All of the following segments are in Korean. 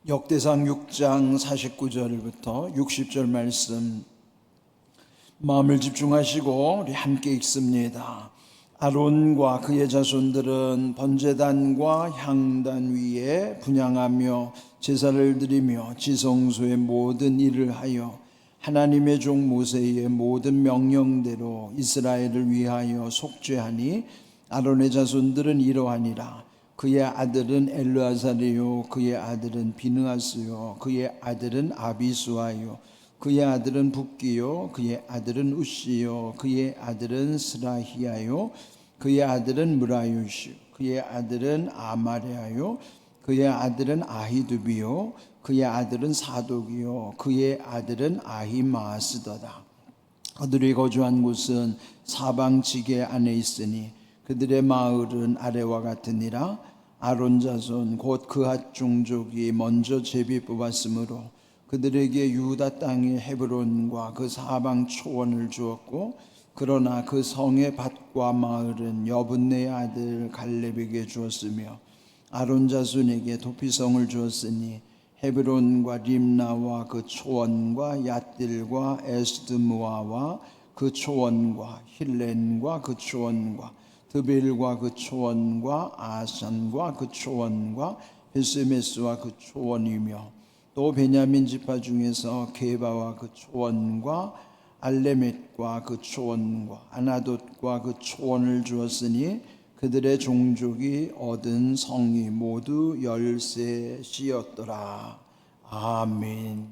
역대상 6장 49절부터 60절 말씀 마음을 집중하시고 우리 함께 읽습니다. 아론과 그의 자손들은 번제단과 향단 위에 분향하며 제사를 드리며 지성소의 모든 일을 하여 하나님의 종 모세의 모든 명령대로 이스라엘을 위하여 속죄하니 아론의 자손들은 이러하니라. 그의 아들은 엘르아살이요 그의 아들은 비느하스요 그의 아들은 아비수아요 그의 아들은 붓기요 그의 아들은 우시요 그의 아들은 스라히야요 그의 아들은 무라요시요 그의 아들은 아마레아요 그의 아들은 아히두비요 그의 아들은 사독이요 그의 아들은 아히마스더다. 그들이 거주한 곳은 사방 지계 안에 있으니 그들의 마을은 아래와 같으니라. 아론 자손 곧 그핫 종족이 먼저 제비 뽑았으므로 그들에게 유다 땅의 헤브론과 그 사방 초원을 주었고, 그러나 그 성의 밭과 마을은 여분네의 아들 갈렙에게 주었으며 아론 자손에게 도피성을 주었으니 헤브론과 림나와 그 초원과 얏딜과 에스드무아와 그 초원과 힐렌과 그 초원과 드벨과 그 초원과 아산과 그 초원과 베스메스와 그 초원이며 또 베냐민 지파 중에서 게바와 그 초원과 알레멧과 그 초원과 아나돗과 그 초원을 주었으니 그들의 종족이 얻은 성이 모두 13시였더라. 아멘.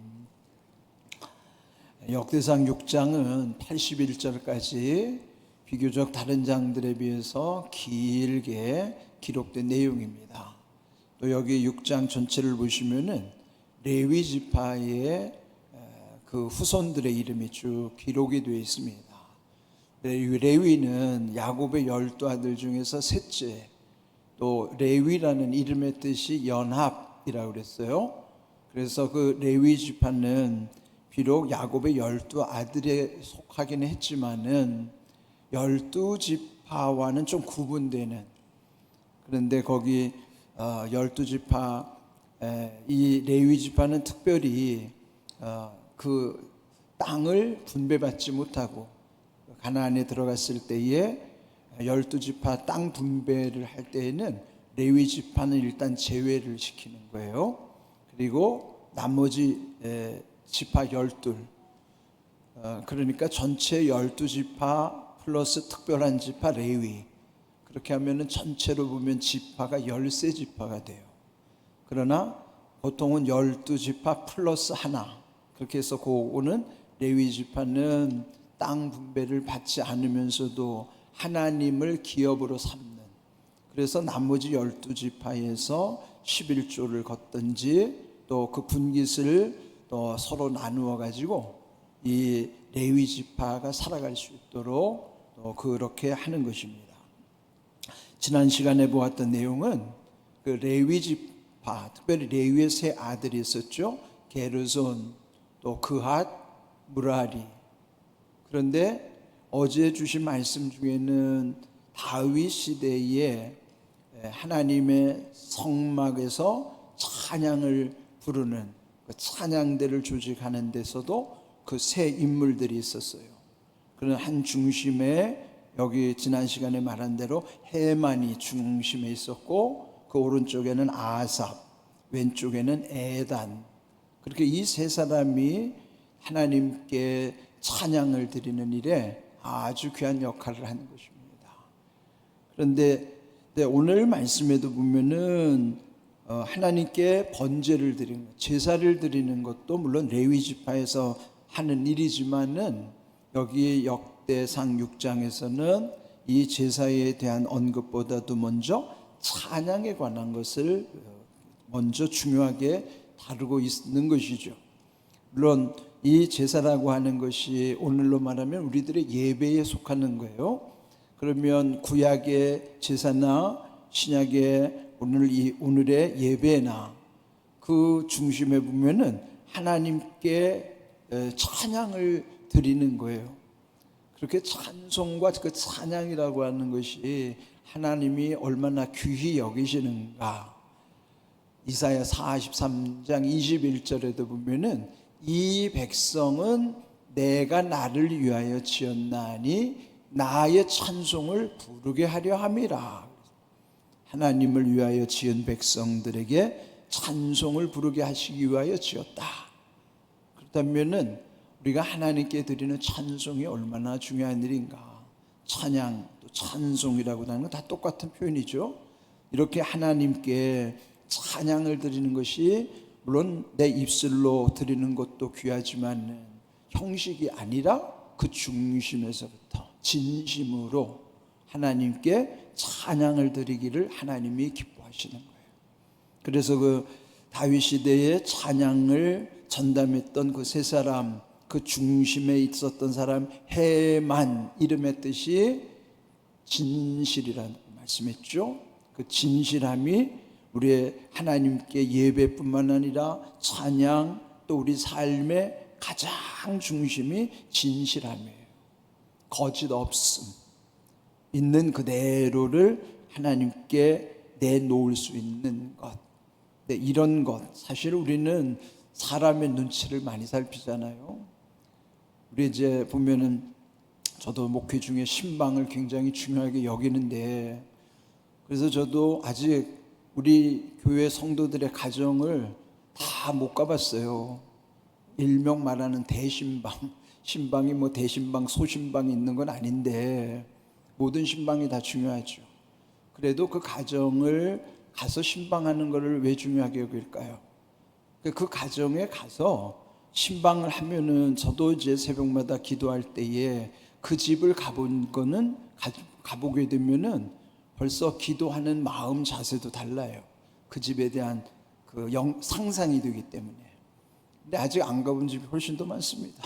역대상 6장은 81절까지 비교적 다른 장들에 비해서 길게 기록된 내용입니다. 또 여기 6장 전체를 보시면은 레위 지파의 그 후손들의 이름이 쭉 기록이 되어 있습니다. 레위는 야곱의 12아들 중에서 셋째. 또 레위라는 이름의 뜻이 연합이라고 그랬어요. 그래서 그 레위 지파는 비록 야곱의 12아들에 속하기는 했지만은 12지파와는 좀 구분되는, 그런데 거기 12지파 이 레위 지파는 특별히 그 땅을 분배받지 못하고 가나안에 들어갔을 때에 12지파 땅 분배를 할 때에는 레위 지파는 일단 제외를 시키는 거예요. 그리고 나머지 지파 12, 그러니까 전체 12지파 플러스 특별한 지파 레위, 그렇게 하면은 전체로 보면 지파가 13지파가 돼요. 그러나 보통은 12지파 플러스 하나, 그렇게 해서 그거는 레위 지파는 땅 분배를 받지 않으면서도 하나님을 기업으로 삼는, 그래서 나머지 12지파에서 11조를 걷든지 또 그 분깃을 또 서로 나누어 가지고 이 레위 지파가 살아갈 수 있도록 또 그렇게 하는 것입니다. 지난 시간에 보았던 내용은 그 레위 지파, 특별히 레위의 세 아들이 있었죠. 게르손, 또 그핫, 무라리. 그런데 어제 주신 말씀 중에는 다윗 시대에 하나님의 성막에서 찬양을 부르는 그 찬양대를 조직하는 데서도 그 세 인물들이 있었어요. 그런 한 중심에 여기 지난 시간에 말한 대로 헤만이 중심에 있었고, 그 오른쪽에는 아삽, 왼쪽에는 에단. 그렇게 이 세 사람이 하나님께 찬양을 드리는 일에 아주 귀한 역할을 하는 것입니다. 그런데 오늘 말씀에도 보면은 하나님께 번제를 드리는, 제사를 드리는 것도 물론 레위 지파에서 하는 일이지만은 여기 역대상 6장에서는 이 제사에 대한 언급보다도 먼저 찬양에 관한 것을 먼저 중요하게 다루고 있는 것이죠. 물론 이 제사라고 하는 것이 오늘로 말하면 우리들의 예배에 속하는 거예요. 그러면 구약의 제사나 신약의 오늘의 예배나 그 중심에 보면은 하나님께 찬양을 드리는 거예요. 그렇게 찬송과 그 찬양이라고 하는 것이 하나님이 얼마나 귀히 여기시는가, 이사야 43장 21절에도 보면은 이 백성은 내가 나를 위하여 지었나니 나의 찬송을 부르게 하려 함이라. 하나님을 위하여 지은 백성들에게 찬송을 부르게 하시기 위하여 지었다. 그렇다면은 우리가 하나님께 드리는 찬송이 얼마나 중요한 일인가. 찬양, 또 찬송이라고 하는 건 다 똑같은 표현이죠. 이렇게 하나님께 찬양을 드리는 것이 물론 내 입술로 드리는 것도 귀하지만 형식이 아니라 그 중심에서부터 진심으로 하나님께 찬양을 드리기를 하나님이 기뻐하시는 거예요. 그래서 그 다윗 시대에 찬양을 전담했던 그 세 사람, 그 중심에 있었던 사람 헤만, 이름의 뜻이 진실이라는 말씀했죠. 그 진실함이 우리의 하나님께 예배뿐만 아니라 찬양, 또 우리 삶의 가장 중심이 진실함이에요. 거짓 없음, 있는 그대로를 하나님께 내놓을 수 있는 것. 네, 이런 것, 사실 우리는 사람의 눈치를 많이 살피잖아요. 우리 이제 보면은 저도 목회 중에 신방을 굉장히 중요하게 여기는데, 그래서 저도 아직 우리 교회 성도들의 가정을 다 못 가봤어요. 일명 말하는 대신방, 신방이 뭐 대신방, 소신방이 있는 건 아닌데 모든 신방이 다 중요하죠. 그래도 그 가정을 가서 신방하는 것을 왜 중요하게 여길까요? 그 가정에 가서 신방을 하면은, 저도 이제 새벽마다 기도할 때에 그 집을 가본 거는 가보게 되면은 벌써 기도하는 마음 자세도 달라요. 그 집에 대한 그 상상이 되기 때문에. 근데 아직 안 가본 집이 훨씬 더 많습니다.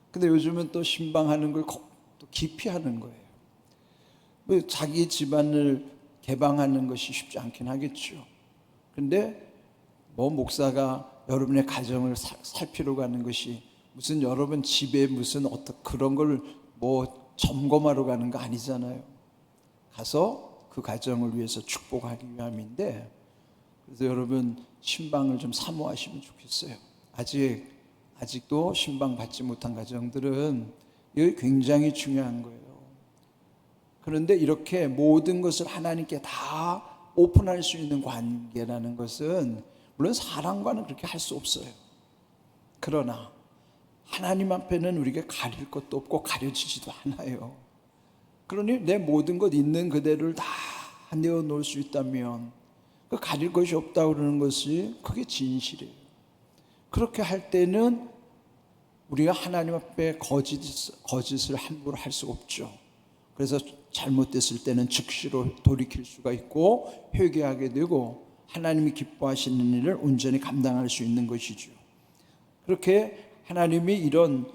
근데 요즘은 또 신방하는 걸 또 깊이 하는 거예요. 자기 집안을 개방하는 것이 쉽지 않긴 하겠죠. 근데 뭐 목사가 여러분의 가정을 살피러 가는 것이 무슨 여러분 집에 무슨 그런 걸 뭐 점검하러 가는 거 아니잖아요. 가서 그 가정을 위해서 축복하기 위함인데, 그래서 여러분 신방을 좀 사모하시면 좋겠어요. 아직도 신방 받지 못한 가정들은 이게 굉장히 중요한 거예요. 그런데 이렇게 모든 것을 하나님께 다 오픈할 수 있는 관계라는 것은 물론 사람과는 그렇게 할 수 없어요. 그러나 하나님 앞에는 우리가 가릴 것도 없고 가려지지도 않아요. 그러니 내 모든 것 있는 그대로를 다 내어놓을 수 있다면 그 가릴 것이 없다고 그러는 것이 그게 진실이에요. 그렇게 할 때는 우리가 하나님 앞에 거짓을 함부로 할 수가 없죠. 그래서 잘못됐을 때는 즉시로 돌이킬 수가 있고 회개하게 되고 하나님이 기뻐하시는 일을 온전히 감당할 수 있는 것이죠. 그렇게 하나님이 이런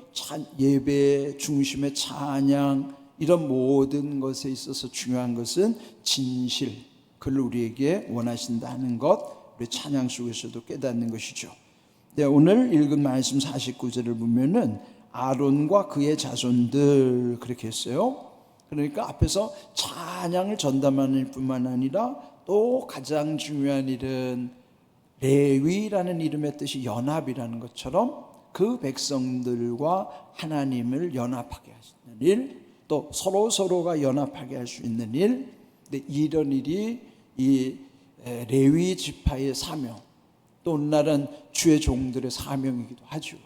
예배 중심의 찬양, 이런 모든 것에 있어서 중요한 것은 진실, 그를 우리에게 원하신다는 것, 우리 찬양 속에서도 깨닫는 것이죠. 네, 오늘 읽은 말씀 49절을 보면은 아론과 그의 자손들 그렇게 했어요. 그러니까 앞에서 찬양을 전담하는 뿐만 아니라 또 가장 중요한 일은 레위라는 이름의 뜻이 연합이라는 것처럼 그 백성들과 하나님을 연합하게 하시는 일, 또 서로가 연합하게 할 수 있는 일, 이런 일이 이 레위 지파의 사명, 또 오늘날은 주의 종들의 사명이기도 하죠.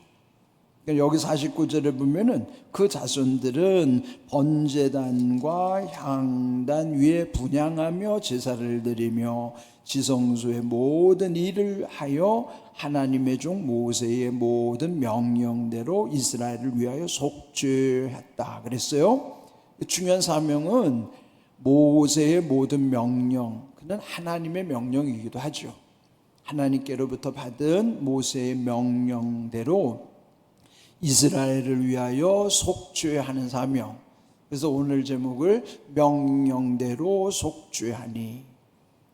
그러니까 여기 49절에 보면은 그 자손들은 번제단과 향단 위에 분향하며 제사를 드리며 지성소의 모든 일을 하여 하나님의 종 모세의 모든 명령대로 이스라엘을 위하여 속죄했다 그랬어요. 중요한 사명은 모세의 모든 명령, 그는 하나님의 명령이기도 하죠. 하나님께로부터 받은 모세의 명령대로 이스라엘을 위하여 속죄하는 사명. 그래서 오늘 제목을 명령대로 속죄하니,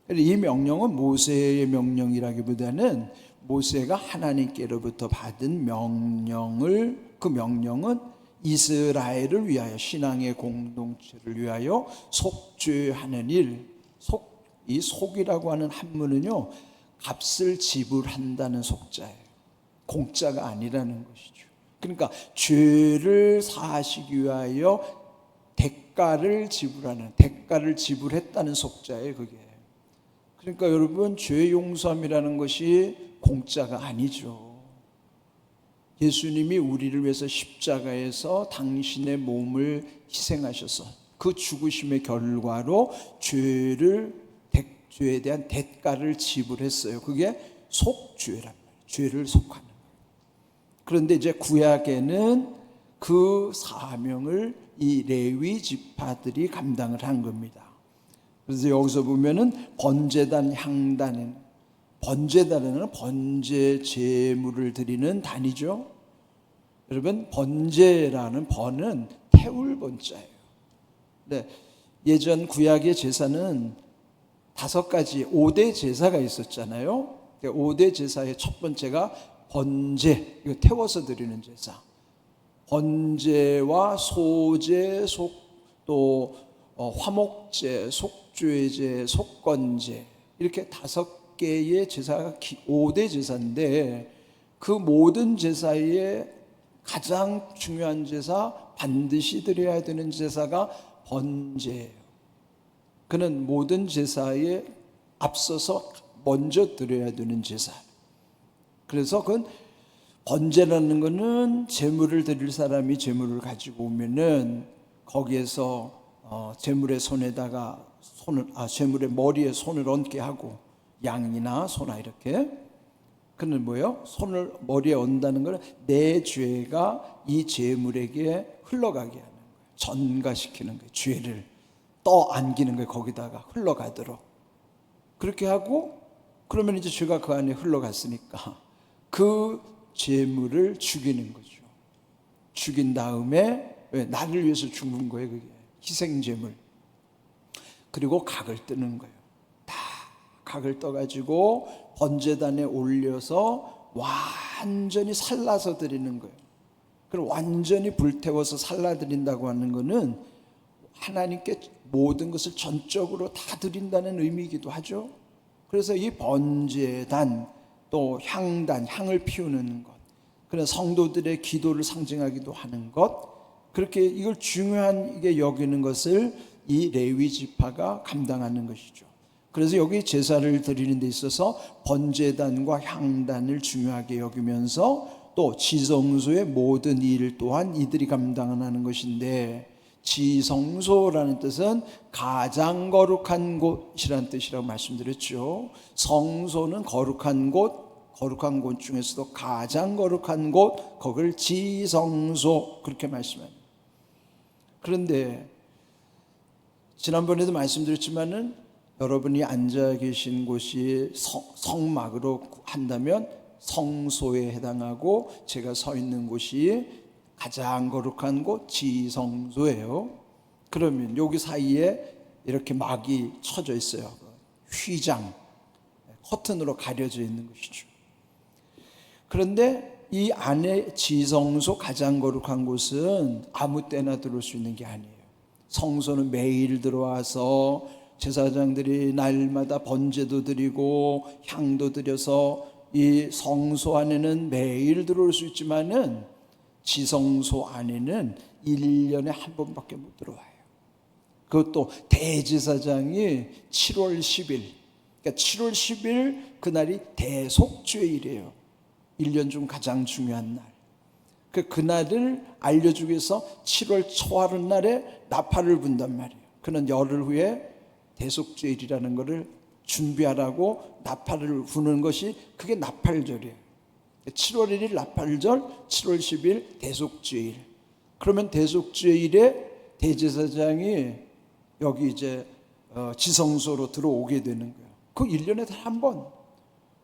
이 명령은 모세의 명령이라기보다는 모세가 하나님께로부터 받은 그 명령은 이스라엘을 위하여, 신앙의 공동체를 위하여 속죄하는 일. 이 속이라고 하는 한문은요, 값을 지불한다는 속자예요. 공짜가 아니라는 것이죠. 그러니까 죄를 사하시기 위하여 대가를 지불했다는 속자예요, 그게. 그러니까 여러분, 죄 용서함이라는 것이 공짜가 아니죠. 예수님이 우리를 위해서 십자가에서 당신의 몸을 희생하셔서 그 죽으심의 결과로 죄에 대한 대가를 지불했어요. 그게 속죄란 말이에요. 죄를 속하는 거예요. 그런데 이제 구약에는 그 사명을 이 레위 지파들이 감당을 한 겁니다. 그래서 여기서 보면은 번제단, 향단은, 번제단은 번제 제물을 드리는 단이죠. 여러분, 번제라는 번은 태울 번자예요. 네, 예전 구약의 제사는 5가지 5대 제사가 있었잖아요. 5대 제사의 첫 번째가 번제, 이거 태워서 드리는 제사. 번제와 소제, 또 화목제, 속죄제, 속건제, 이렇게 5개의 제사가 5대 제사인데, 그 모든 제사의 가장 중요한 제사, 반드시 드려야 되는 제사가 번제예요. 그는 모든 제사에 앞서서 먼저 드려야 되는 제사. 그래서 그건 번제라는 것은 제물을 드릴 사람이 제물을 가지고 오면은 거기에서 제물의 손에다가 제물의 머리에 손을 얹게 하고, 양이나 소나 이렇게. 그는 뭐예요? 손을 머리에 얹는다는 것은 내 죄가 이 제물에게 흘러가게 하는 거예요. 전가시키는 거예요. 죄를 떠안기는 거예요. 거기다가 흘러가도록. 그렇게 하고, 그러면 이제 죄가 그 안에 흘러갔으니까 그 제물을 죽이는 거죠. 죽인 다음에, 왜? 나를 위해서 죽는 거예요. 그게 희생제물. 그리고 각을 뜨는 거예요. 다 각을 떠가지고 번제단에 올려서 완전히 살라서 드리는 거예요. 그럼 완전히 불태워서 살라드린다고 하는 것은 하나님께 모든 것을 전적으로 다 드린다는 의미이기도 하죠. 그래서 이 번제단, 또 향단, 향을 피우는 것, 그런 성도들의 기도를 상징하기도 하는 것, 그렇게 이걸 중요하게 여기는 것을 이 레위 지파가 감당하는 것이죠. 그래서 여기 제사를 드리는 데 있어서 번제단과 향단을 중요하게 여기면서 또 지성소의 모든 일 또한 이들이 감당하는 것인데, 지성소라는 뜻은 가장 거룩한 곳이라는 뜻이라고 말씀드렸죠. 성소는 거룩한 곳, 거룩한 곳 중에서도 가장 거룩한 곳, 거기를 지성소, 그렇게 말씀합니다. 그런데 지난번에도 말씀드렸지만은 여러분이 앉아 계신 곳이 성막으로 한다면 성소에 해당하고, 제가 서 있는 곳이 가장 거룩한 곳 지성소예요. 그러면 여기 사이에 이렇게 막이 쳐져 있어요. 휘장, 커튼으로 가려져 있는 것이죠. 그런데 이 안에 지성소, 가장 거룩한 곳은 아무 때나 들어올 수 있는 게 아니에요. 성소는 매일 들어와서 제사장들이 날마다 번제도 드리고 향도 드려서 이 성소 안에는 매일 들어올 수 있지만은 지성소 안에는 1년에 한 번밖에 못 들어와요. 그것도 대제사장이 7월 10일, 그러니까 7월 10일 그날이 대속죄일이에요. 1년 중 가장 중요한 날. 그날을 알려주기 위해서 7월 초하루 날에 나팔을 분단 말이에요. 그는 열흘 후에 대속죄일이라는 것을 준비하라고 나팔을 부는 것이, 그게 나팔절이에요. 7월 1일 나팔절, 7월 10일 대속죄일. 그러면 대속죄일에 대제사장이 여기 이제 지성소로 들어오게 되는 거예요. 그 1년에 단 한 번.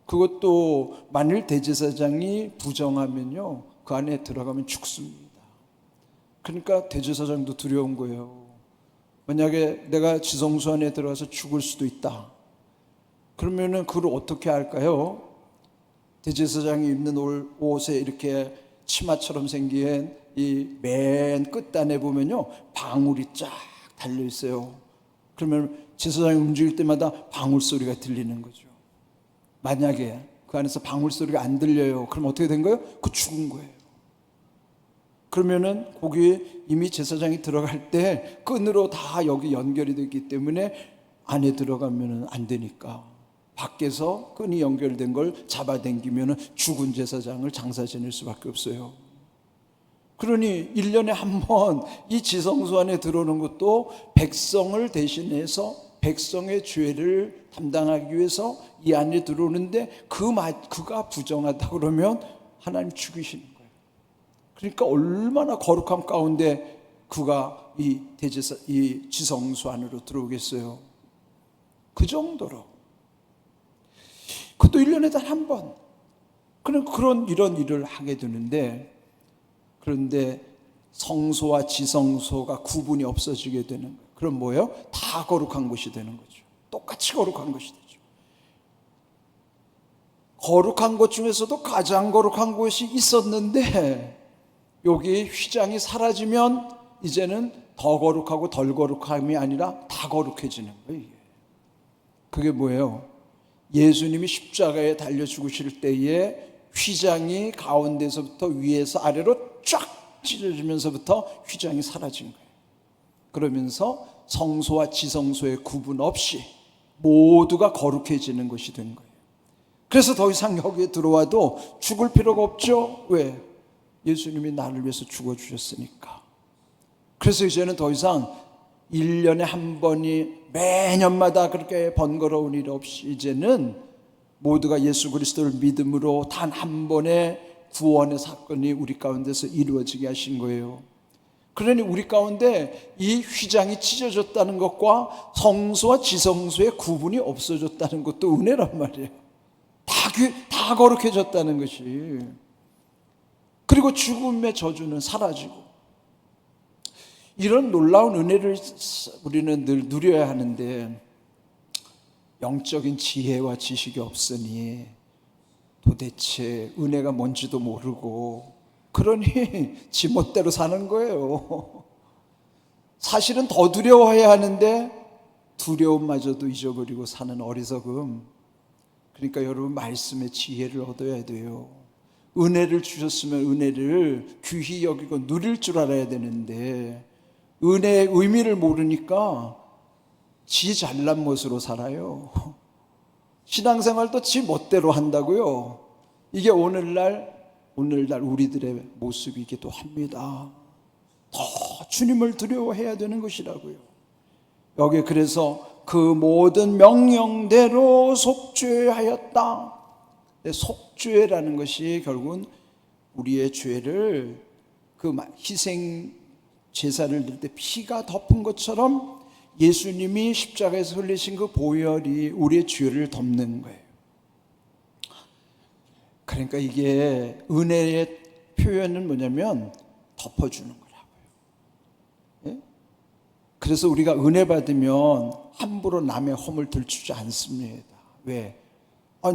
그것도 만일 대제사장이 부정하면요, 그 안에 들어가면 죽습니다. 그러니까 대제사장도 두려운 거예요. 만약에 내가 지성소 안에 들어가서 죽을 수도 있다. 그러면은 그걸 어떻게 할까요? 대제사장이 입는 옷에 이렇게 치마처럼 생긴 이 맨 끝단에 보면요, 방울이 쫙 달려 있어요. 그러면 제사장이 움직일 때마다 방울 소리가 들리는 거죠. 만약에 그 안에서 방울소리가 안 들려요. 그럼 어떻게 된 거예요? 그 죽은 거예요. 그러면은 거기에 이미 제사장이 들어갈 때 끈으로 다 여기 연결이 되기 때문에 안에 들어가면은 안 되니까 밖에서 끈이 연결된 걸 잡아당기면은 죽은 제사장을 장사 지낼 수밖에 없어요. 그러니 1년에 한 번 이 지성소 안에 들어오는 것도 백성을 대신해서 백성의 죄를 담당하기 위해서 이 안에 들어오는데 그가 부정하다 그러면 하나님 죽이시는 거예요. 그러니까 얼마나 거룩함 가운데 그가 이 지성소 안으로 들어오겠어요. 그 정도로. 그것도 1년에 단 한 번. 이런 일을 하게 되는데, 그런데 성소와 지성소가 구분이 없어지게 되는 거예요. 그럼 뭐예요? 다 거룩한 것이 되는 거죠. 똑같이 거룩한 것이 되죠. 거룩한 것 중에서도 가장 거룩한 것이 있었는데 여기 휘장이 사라지면 이제는 더 거룩하고 덜 거룩함이 아니라 다 거룩해지는 거예요. 그게 뭐예요? 예수님이 십자가에 달려 죽으실 때에 휘장이 가운데서부터 위에서 아래로 쫙 찢어지면서부터 휘장이 사라진 거예요. 그러면서 성소와 지성소의 구분 없이 모두가 거룩해지는 것이 된 거예요. 그래서 더 이상 여기에 들어와도 죽을 필요가 없죠. 왜? 예수님이 나를 위해서 죽어주셨으니까. 그래서 이제는 더 이상 1년에 한 번이 매년마다 그렇게 번거로운 일 없이 이제는 모두가 예수 그리스도를 믿음으로 단 한 번의 구원의 사건이 우리 가운데서 이루어지게 하신 거예요. 그러니 우리 가운데 이 휘장이 찢어졌다는 것과 성소와 지성소의 구분이 없어졌다는 것도 은혜란 말이에요. 다 거룩해졌다는 것이. 그리고 죽음의 저주는 사라지고. 이런 놀라운 은혜를 우리는 늘 누려야 하는데 영적인 지혜와 지식이 없으니 도대체 은혜가 뭔지도 모르고 그러니 지멋대로 사는 거예요. 사실은 더 두려워해야 하는데 두려움마저도 잊어버리고 사는 어리석음. 그러니까 여러분 말씀의 지혜를 얻어야 돼요. 은혜를 주셨으면 은혜를 귀히 여기고 누릴 줄 알아야 되는데 은혜의 의미를 모르니까 지 잘난 멋으로 살아요. 신앙생활도 지 멋대로 한다고요. 이게 오늘날 우리들의 모습이기도 합니다. 더 주님을 두려워해야 되는 것이라고요. 여기 그래서 그 모든 명령대로 속죄하였다. 속죄라는 것이 결국은 우리의 죄를 그 희생 제사를 드릴 때 피가 덮은 것처럼 예수님이 십자가에서 흘리신 그 보혈이 우리의 죄를 덮는 거예요. 그러니까 이게 은혜의 표현은 뭐냐면 덮어주는 거라고요. 예? 그래서 우리가 은혜 받으면 함부로 남의 허물 들추지 않습니다. 왜?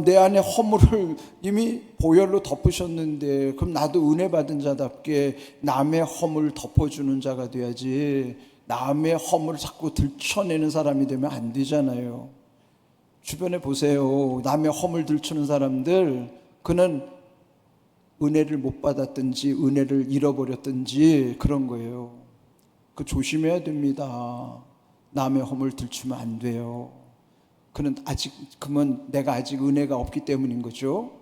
내 안에 허물을 이미 보혈로 덮으셨는데 그럼 나도 은혜 받은 자답게 남의 허물을 덮어주는 자가 돼야지 남의 허물을 자꾸 들춰내는 사람이 되면 안 되잖아요. 주변에 보세요. 남의 허물 들추는 사람들, 그는 은혜를 못 받았든지 은혜를 잃어버렸든지 그런 거예요. 그 조심해야 됩니다. 남의 허물 들추면 안 돼요. 그러면 내가 아직 은혜가 없기 때문인 거죠.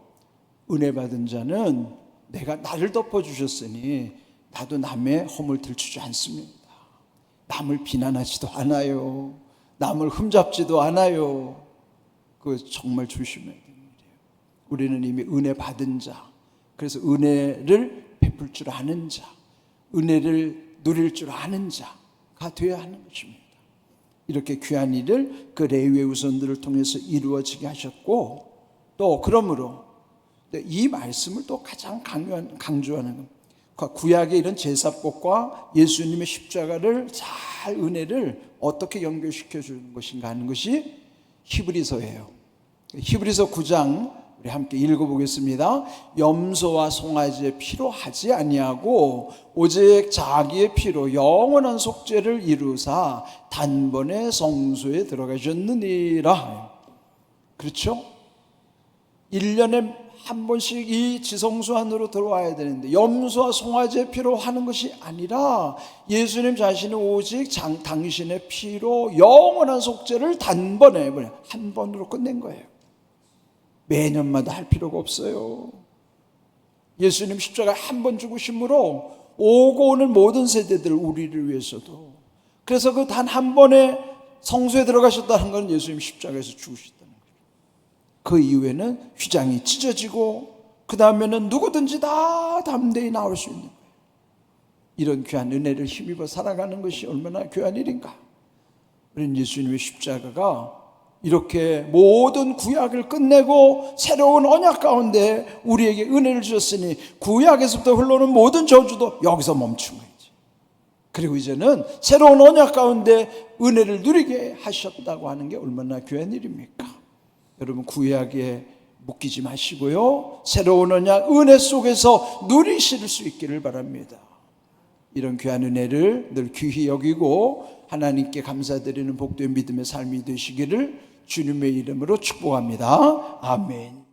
은혜 받은 자는 내가 나를 덮어주셨으니 나도 남의 허물 들추지 않습니다. 남을 비난하지도 않아요. 남을 흠잡지도 않아요. 그거 정말 조심해야 되는 일이에요. 우리는 이미 은혜 받은 자, 그래서 은혜를 베풀 줄 아는 자, 은혜를 누릴 줄 아는 자가 되어야 하는 것입니다. 이렇게 귀한 일을 그 레위의 후손들을 통해서 이루어지게 하셨고, 또 그러므로 이 말씀을 또 가장 강조하는 겁니다. 구약의 이런 제사법과 예수님의 십자가를 잘 은혜를 어떻게 연결시켜 주는 것인가 하는 것이 히브리서예요. 히브리서 9장 우리 함께 읽어보겠습니다. 염소와 송아지의 피로 하지 아니하고 오직 자기의 피로 영원한 속죄를 이루사 단번에 성소에 들어가셨느니라. 그렇죠? 1년에 한 번씩 이 지성소 안으로 들어와야 되는데 염소와 송아지의 피로 하는 것이 아니라 예수님 자신은 오직 당신의 피로 영원한 속죄를 단번에 한 번으로 끝낸 거예요. 매년마다 할 필요가 없어요. 예수님 십자가에 한 번 죽으심으로 오고 오는 모든 세대들, 우리를 위해서도. 그래서 그 단 한 번에 성소에 들어가셨다는 건 예수님 십자가에서 죽으셨다는 거예요. 그 이후에는 휘장이 찢어지고 그 다음에는 누구든지 다 담대히 나올 수 있는 거예요. 이런 귀한 은혜를 힘입어 살아가는 것이 얼마나 귀한 일인가. 우리는 예수님의 십자가가 이렇게 모든 구약을 끝내고 새로운 언약 가운데 우리에게 은혜를 주셨으니 구약에서부터 흘러오는 모든 저주도 여기서 멈춘 거지. 그리고 이제는 새로운 언약 가운데 은혜를 누리게 하셨다고 하는 게 얼마나 귀한 일입니까? 여러분, 구약에 묶이지 마시고요, 새로운 언약 은혜 속에서 누리실 수 있기를 바랍니다. 이런 귀한 은혜를 늘 귀히 여기고 하나님께 감사드리는 복된 믿음의 삶이 되시기를 주님의 이름으로 축복합니다. 아멘.